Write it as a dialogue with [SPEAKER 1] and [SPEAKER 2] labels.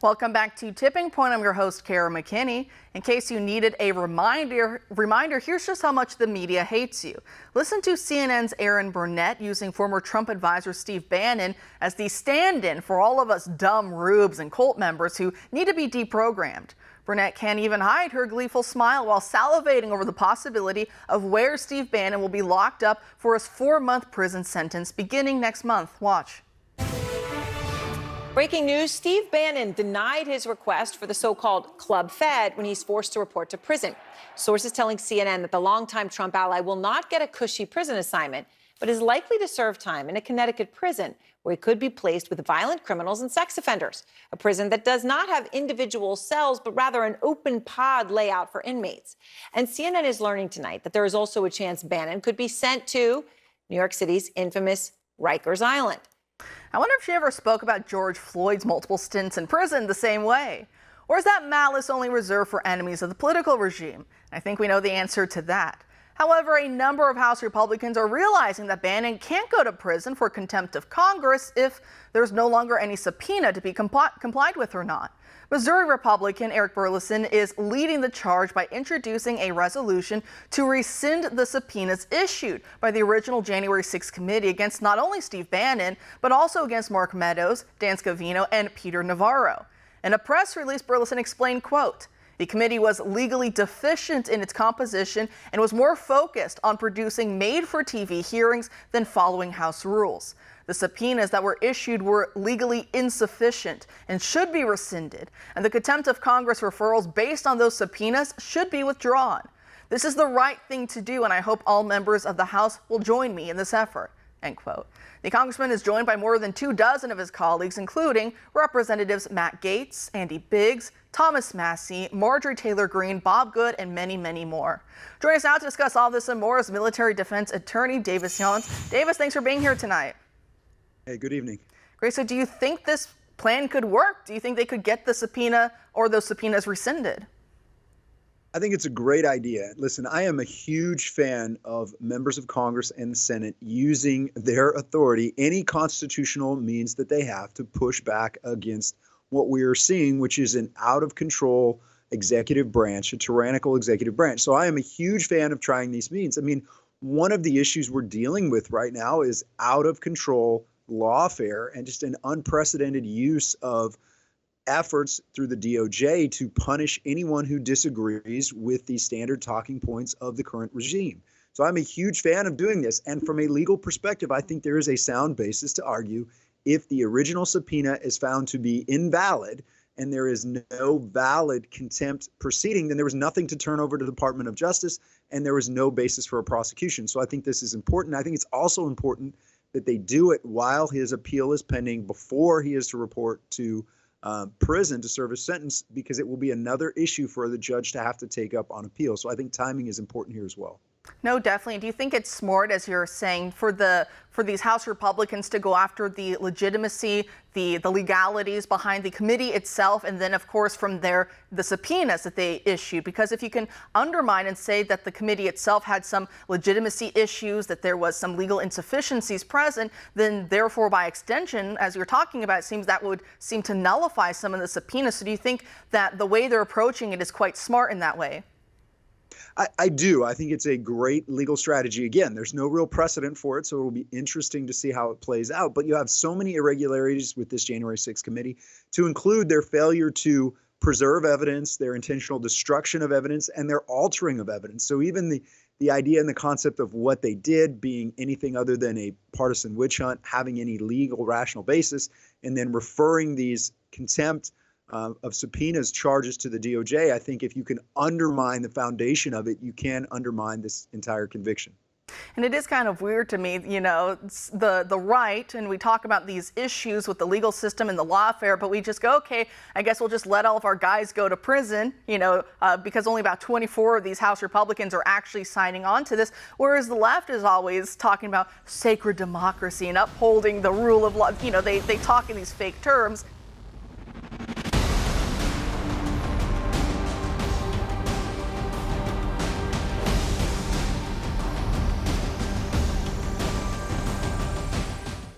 [SPEAKER 1] Welcome back to Tipping Point. I'm your host, Kara McKinney. In case you needed a reminder, here's just how much the media hates you. Listen to CNN's Aaron Burnett using former Trump advisor Steve Bannon as the stand-in for all of us dumb rubes and cult members who need to be deprogrammed. Burnett can't even hide her gleeful smile while salivating over the possibility of where Steve Bannon will be locked up for his 4-month prison sentence beginning next month. Watch.
[SPEAKER 2] Breaking news, Steve Bannon denied his request for the so-called Club Fed when he's forced to report to prison. Sources telling CNN that the longtime Trump ally will not get a cushy prison assignment, but is likely to serve time in a Connecticut prison where he could be placed with violent criminals and sex offenders, a prison that does not have individual cells, but rather an open pod layout for inmates. And CNN is learning tonight that there is also a chance Bannon could be sent to New York City's infamous Rikers Island.
[SPEAKER 1] I wonder if she ever spoke about George Floyd's multiple stints in prison the same way. Or is that malice only reserved for enemies of the political regime? I think we know the answer to that. However, a number of House Republicans are realizing that Bannon can't go to prison for contempt of Congress if there's no longer any subpoena to be complied with or not. Missouri Republican Eric Burleson is leading the charge by introducing a resolution to rescind the subpoenas issued by the original January 6th committee against not only Steve Bannon, but also against Mark Meadows, Dan Scavino, and Peter Navarro. In a press release, Burleson explained, quote, "The committee was legally deficient in its composition and was more focused on producing made-for-TV hearings than following House rules. The subpoenas that were issued were legally insufficient and should be rescinded, and the contempt of Congress referrals based on those subpoenas should be withdrawn. This is the right thing to do, and I hope all members of the House will join me in this effort." End quote. The congressman is joined by more than 24 of his colleagues, including Representatives Matt Gaetz, Andy Biggs, Thomas Massey, Marjorie Taylor Greene, Bob Good, and many, many more. Joining us now to discuss all this and more is military defense attorney Davis Younts. Davis, thanks for being here tonight.
[SPEAKER 3] Hey, good evening.
[SPEAKER 1] Great. So do you think this plan could work? Do you think they could get the subpoena or those subpoenas rescinded?
[SPEAKER 3] I think it's a great idea. Listen, I am a huge fan of members of Congress and the Senate using their authority, any constitutional means that they have, to push back against what we are seeing, which is an out-of-control executive branch, a tyrannical executive branch. So I am a huge fan of trying these means. I mean, one of the issues we're dealing with right now is out-of-control lawfare and just an unprecedented use of efforts through the DOJ to punish anyone who disagrees with the standard talking points of the current regime. So I'm a huge fan of doing this. And from a legal perspective, I think there is a sound basis to argue if the original subpoena is found to be invalid and there is no valid contempt proceeding, then there was nothing to turn over to the Department of Justice and there was no basis for a prosecution. So I think this is important. I think it's also important that they do it while his appeal is pending, before he is to report to prison to serve his sentence, because it will be another issue for the judge to have to take up on appeal. So I think timing is important here as well.
[SPEAKER 1] No, definitely. Do you think it's smart, as you're saying, for these House Republicans to go after the legitimacy, the legalities behind the committee itself, and then, of course, from there, the subpoenas that they issued? Because if you can undermine and say that the committee itself had some legitimacy issues, that there was some legal insufficiencies present, then therefore, by extension, as you're talking about, it seems that would seem to nullify some of the subpoenas. So do you think that the way they're approaching it is quite smart in that way?
[SPEAKER 3] I do. I think it's a great legal strategy. Again, there's no real precedent for it, so it will be interesting to see how it plays out. But you have so many irregularities with this January 6th committee, to include their failure to preserve evidence, their intentional destruction of evidence, and their altering of evidence. So even the idea and the concept of what they did being anything other than a partisan witch hunt, having any legal rational basis, and then referring these contempt of subpoenas charges to the DOJ, I think if you can undermine the foundation of it, you can undermine this entire conviction.
[SPEAKER 1] And it is kind of weird to me, you know, it's the right, and we talk about these issues with the legal system and the lawfare, but we just go, okay, I guess we'll just let all of our guys go to prison, you know, because only about 24 of these House Republicans are actually signing on to this, whereas the left is always talking about sacred democracy and upholding the rule of law. You know, they talk in these fake terms.